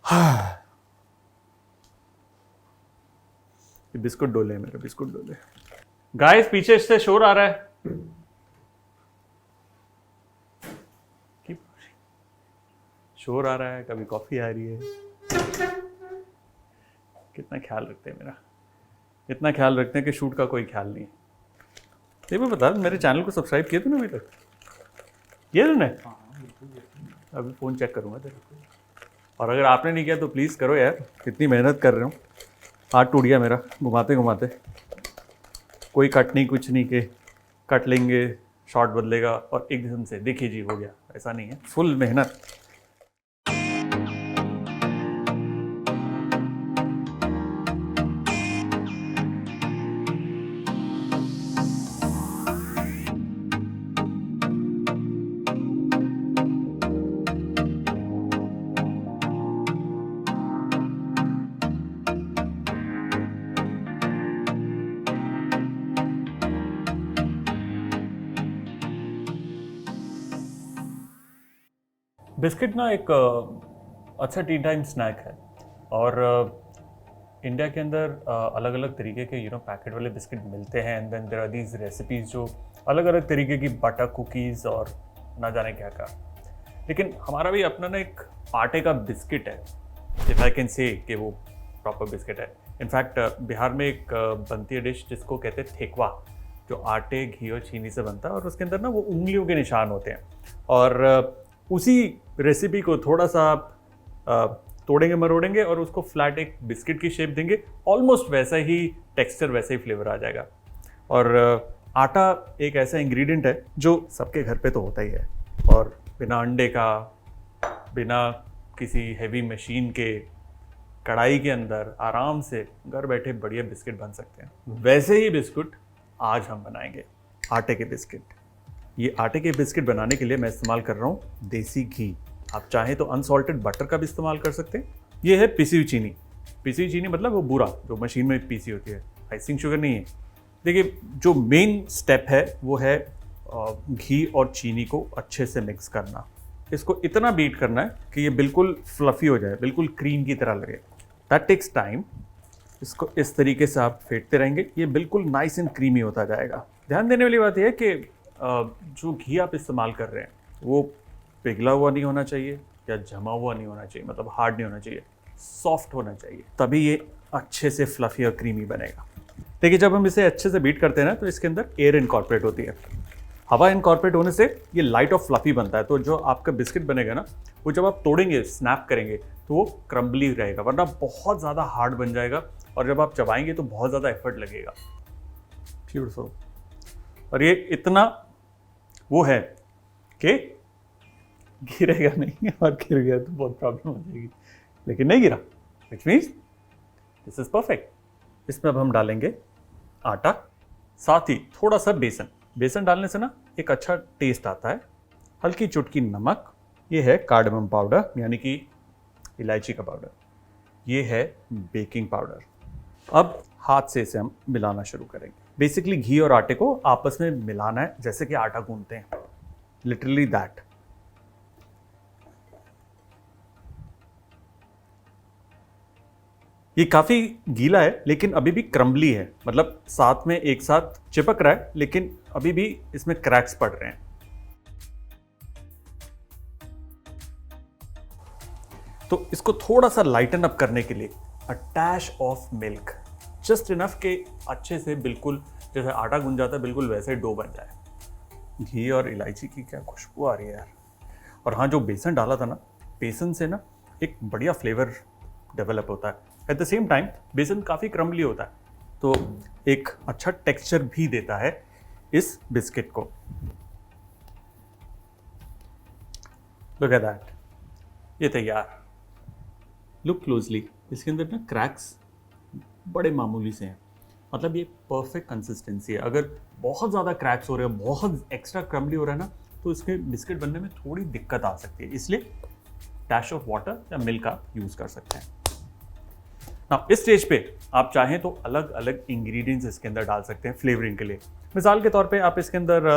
हाँ, ये बिस्कुट डोले है मेरे, बिस्कुट डोले। गाइस पीछे से शोर आ रहा है। शोर आ रहा है, कभी कॉफी आ रही है। कितना ख्याल रखते हैं मेरा, इतना ख्याल रखते हैं कि शूट का कोई ख्याल नहीं है। ये मैं बता, मेरे चैनल को सब्सक्राइब किया तूने अभी तक? किया तूने? अभी फ़ोन चेक करूँगा तेरे को। और अगर आपने नहीं किया तो प्लीज़ करो यार, कितनी मेहनत कर रहे हो। हाथ टूट गया मेरा घुमाते घुमाते। कोई कट नहीं, कुछ नहीं के कट लेंगे, शॉट बदलेगा और एकदम से देखिए जी हो गया, ऐसा नहीं है, फुल मेहनत। बिस्किट ना एक अच्छा टी टाइम स्नैक है। और इंडिया के अंदर अलग अलग तरीके के पैकेट वाले बिस्किट मिलते हैं। And then there are these recipes जो अलग अलग तरीके की बटर कुकीज़ और ना जाने क्या क्या। लेकिन हमारा भी अपना ना एक आटे का बिस्किट है, इफ़ आई कैन से कि वो प्रॉपर बिस्किट है। इनफैक्ट बिहार में एक बनती है डिश जिसको कहते हैं ठेकवा, जो आटे, घी और चीनी से बनता है और उसके अंदर ना वो उंगलियों के निशान होते हैं। और उसी रेसिपी को थोड़ा सा आप तोड़ेंगे मरोड़ेंगे और उसको फ्लैट एक बिस्किट की शेप देंगे, ऑलमोस्ट वैसा ही टेक्सचर, वैसा ही फ्लेवर आ जाएगा। और आटा एक ऐसा इंग्रेडिएंट है जो सबके घर पे तो होता ही है, और बिना अंडे का, बिना किसी हैवी मशीन के, कढ़ाई के अंदर आराम से घर बैठे बढ़िया बिस्किट बन सकते हैं। वैसे ही बिस्कुट आज हम बनाएंगे, आटे के बिस्किट। ये आटे के बिस्किट बनाने के लिए मैं इस्तेमाल कर रहा हूँ देसी घी। आप चाहें तो अनसॉल्टेड बटर का भी इस्तेमाल कर सकते हैं। ये है पिसी हुई चीनी। पिसी हुई चीनी मतलब वो बूरा जो मशीन में पीसी होती है, आइसिंग शुगर नहीं है। देखिए, जो मेन स्टेप है वो है घी और चीनी को अच्छे से मिक्स करना। इसको इतना बीट करना है कि ये बिल्कुल फ्लफी हो जाए, बिल्कुल क्रीम की तरह लगे। That takes time. इसको इस तरीके से आप फेंटते रहेंगे, ये बिल्कुल नाइस एंड क्रीमी होता जाएगा। ध्यान देने वाली बात यह है कि जो घी आप इस्तेमाल कर रहे हैं वो पिघला हुआ नहीं होना चाहिए या जमा हुआ नहीं होना चाहिए, मतलब हार्ड नहीं होना चाहिए, सॉफ्ट होना चाहिए, तभी ये अच्छे से फ्लफी और क्रीमी बनेगा। देखिए, जब हम इसे अच्छे से बीट करते हैं ना तो इसके अंदर एयर इनकॉर्पोरेट होती है। हवा इनकॉर्पोरेट होने से ये लाइट और फ्लफी बनता है। तो जो आपका बिस्किट बनेगा ना, वो जब आप तोड़ेंगे, स्नैप करेंगे, तो वो क्रम्बली रहेगा, वरना बहुत ज़्यादा हार्ड बन जाएगा और जब आप चबाएंगे तो बहुत ज़्यादा एफर्ट लगेगा। ब्यूटीफुल। और ये इतना वो है कि गिरेगा नहीं, और गिर गया तो बहुत प्रॉब्लम हो जाएगी, लेकिन नहीं गिरा, which means this is perfect. इसमें अब हम डालेंगे आटा, साथ ही थोड़ा सा बेसन। बेसन डालने से ना एक अच्छा टेस्ट आता है। हल्की चुटकी नमक, ये है कार्डमम पाउडर यानी कि इलायची का पाउडर, ये है बेकिंग पाउडर। अब हाथ से इसे हम मिलाना शुरू करेंगे। बेसिकली घी और आटे को आपस में मिलाना है, जैसे कि आटा गूंथते हैं, लिटरली दैट। ये काफी गीला है लेकिन अभी भी क्रम्बली है, मतलब साथ में एक साथ चिपक रहा है लेकिन अभी भी इसमें क्रैक्स पड़ रहे हैं। तो इसको थोड़ा सा लाइटन अप करने के लिए अ dash of milk, just enough के अच्छे से, बिल्कुल जैसे आटा गूंथ जाता है बिल्कुल वैसे डो बन जाए। घी और इलायची की क्या खुशबू आ रही है यार। और हाँ, जो बेसन डाला था ना, बेसन से ना एक बढ़िया फ्लेवर डेवलप होता है। एट द सेम टाइम बेसन काफ़ी क्रम्बली होता है, तो एक अच्छा टेक्सचर भी देता है इस बिस्किट को। लुक एट दैट, ये तैयार। लुक क्लोजली, इसके अंदर ना क्रैक्स बड़े मामूली से हैं, मतलब ये परफेक्ट कंसिस्टेंसी है। अगर बहुत ज़्यादा क्रैक्स हो रहे हैं, बहुत एक्स्ट्रा क्रम्बली हो रहा है ना, तो इसके बिस्किट बनने में थोड़ी दिक्कत आ सकती है। इसलिए डैश ऑफ वाटर या मिल्क आप यूज़ कर सकते हैं। नाउ इस स्टेज पे आप चाहें तो अलग अलग इंग्रेडिएंट्स इसके अंदर डाल सकते हैं फ्लेवरिंग के लिए। मिसाल के तौर पे आप इसके अंदर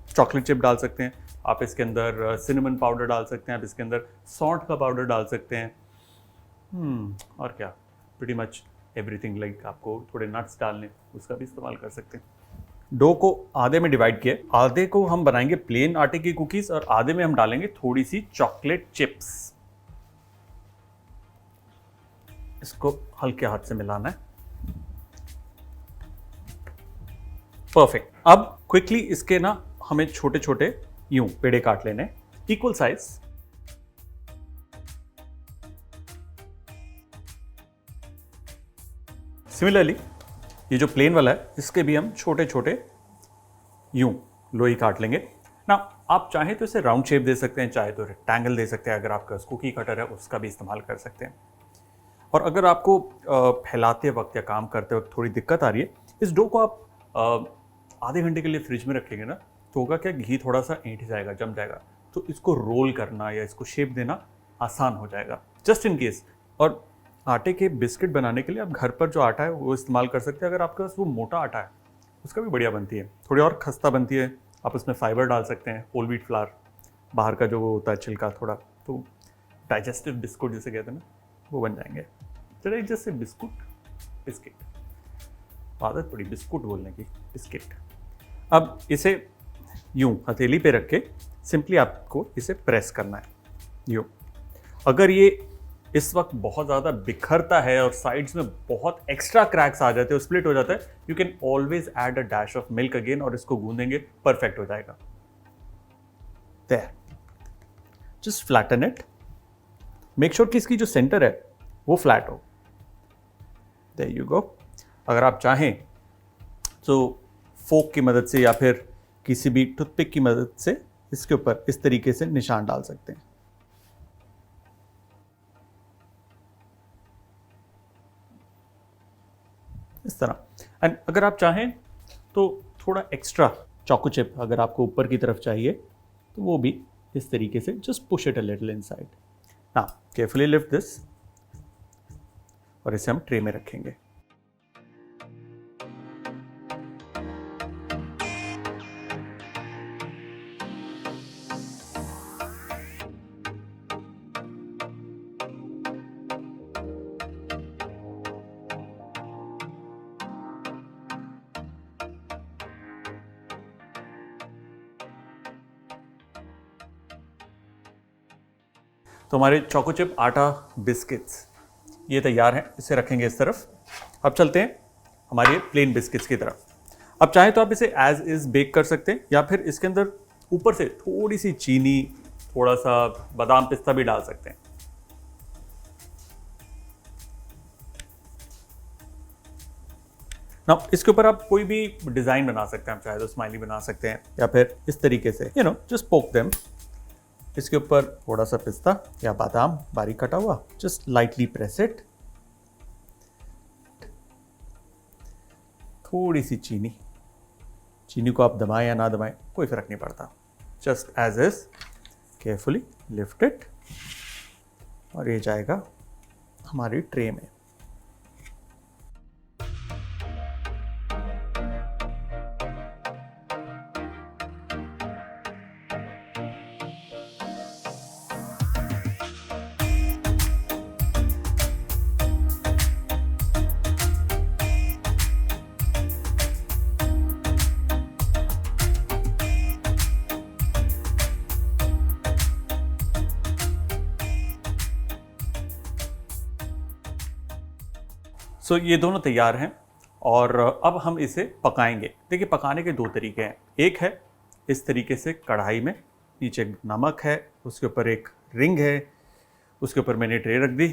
चॉकलेट चिप डाल सकते हैं, आप इसके अंदर सिनेमन पाउडर डाल सकते हैं, आप इसके अंदर सौंठ का पाउडर डाल सकते हैं, और क्या, प्रीटी मच एवरीथिंग, लाइक आपको थोड़े नट्स डालने उसका भी इस्तेमाल कर सकते हैं। डो को आधे में डिवाइड किए, आधे को हम बनाएंगे प्लेन आटे की कुकीज और आधे में हम डालेंगे थोड़ी सी चॉकलेट चिप्स। इसको हल्के हाथ से मिलाना है। परफेक्ट। अब क्विकली इसके ना हमें छोटे छोटे यूं पेड़े काट लेने, इक्वल साइज। सिमिलरली ये जो प्लेन वाला है इसके भी हम छोटे छोटे यूं लोई काट लेंगे ना। आप चाहें तो इसे राउंड शेप दे सकते हैं, चाहे तो रेक्टेंगल दे सकते हैं, अगर आपका कुकी कटर है उसका भी इस्तेमाल कर सकते हैं। और अगर आपको फैलाते वक्त या काम करते वक्त थोड़ी दिक्कत आ रही है, इस डो को आप आधे घंटे के लिए फ्रिज में रखेंगे ना, तो होगा क्या, घी थोड़ा सा ऐंठ जाएगा, जम जाएगा, तो इसको रोल करना या इसको शेप देना आसान हो जाएगा, जस्ट इन केस। और आटे के बिस्किट बनाने के लिए आप घर पर जो आटा है वो इस्तेमाल कर सकते हैं। अगर आपके पास वो मोटा आटा है उसका भी बढ़िया बनती है, थोड़ी और खस्ता बनती है। आप उसमें फाइबर डाल सकते हैं, होल व्हीट फ्लावर, बाहर का जो वो होता है छिलका थोड़ा, तो डाइजेस्टिव बिस्कुट जिसे कहते हैं ना, वो बन जाएंगे। चलिए जैसे बिस्किट, आदत पड़ी बिस्कुट बोलने की, बिस्किट। अब इसे यूं हथेली पे रख के सिंपली आपको इसे प्रेस करना है यूं। अगर ये इस वक्त बहुत ज़्यादा बिखरता है और साइड्स में बहुत एक्स्ट्रा क्रैक्स आ जाते हैं, स्प्लिट हो जाता है, you can always add a dash of milk again और इसको गूंदेंगे, परफेक्ट हो जाएगा। There, just flatten it, make sure कि इसकी जो सेंटर है वो फ्लैट हो। There you go. अगर आप चाहें तो फोक की मदद से या फिर किसी भी टूथपिक की मदद से इसके ऊपर इस तरीके से निशान डाल सकते हैं। इस तरह। एंड अगर आप चाहें तो थोड़ा एक्स्ट्रा चोको चिप अगर आपको ऊपर की तरफ चाहिए तो वो भी इस तरीके से just push it a little inside. Now carefully lift this और इसे हम ट्रे में रखेंगे। तो हमारे चोको चिप आटा बिस्किट्स ये तैयार हैं, इसे रखेंगे इस तरफ। अब चलते हैं हमारे प्लेन बिस्किट्स की तरफ। अब चाहे तो आप इसे एज इज बेक कर सकते हैं या फिर इसके अंदर ऊपर से थोड़ी सी चीनी, थोड़ा सा बादाम पिस्ता भी डाल सकते हैं। ना इसके ऊपर आप कोई भी डिजाइन बना सकते हैं, आप चाहे तो स्माइली बना सकते हैं या फिर इस तरीके से जस्ट पोक देम। इसके ऊपर थोड़ा सा पिस्ता या बादाम बारीक कटा हुआ, जस्ट लाइटली प्रेस इट। थोड़ी सी चीनी को आप दबाएं या ना दबाएं कोई फर्क नहीं पड़ता, just as is carefully lift it और ये जाएगा हमारी ट्रे में। सो ये दोनों तैयार हैं और अब हम इसे पकाएंगे। देखिए पकाने के दो तरीके हैं, एक है इस तरीके से कढ़ाई में, नीचे नमक है, उसके ऊपर एक रिंग है, उसके ऊपर मैंने ट्रे रख दी,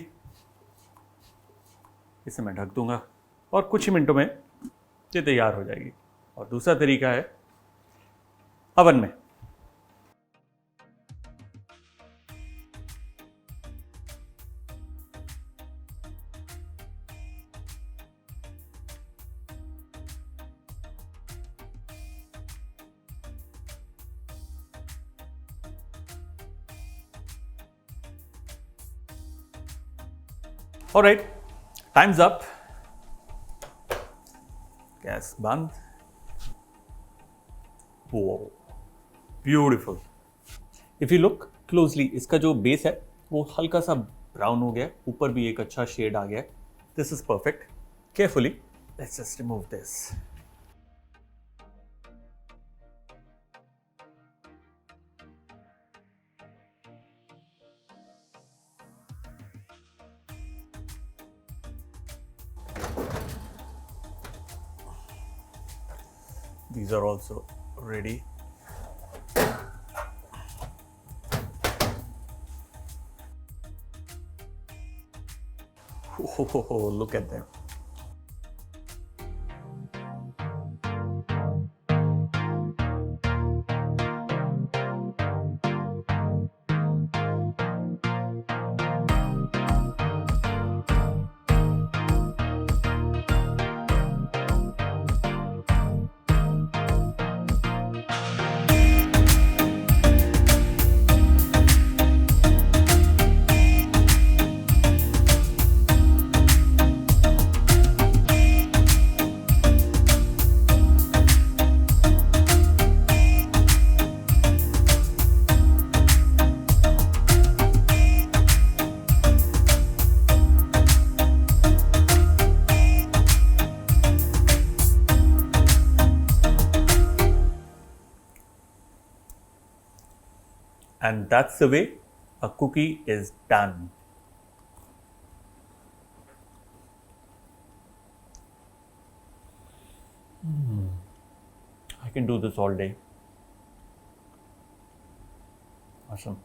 इसे मैं ढक दूंगा और कुछ ही मिनटों में ये तैयार हो जाएगी। और दूसरा तरीका है अवन में। Alright, time's up. गैस बंद। Wow, beautiful. If you look closely, इसका जो बेस है वो हल्का सा ब्राउन हो गया, ऊपर भी एक अच्छा शेड आ गया. This is perfect. Carefully let's just remove this. These are also ready. Oh, look at them. And that's the way a cookie is done. I can do this all day. Awesome.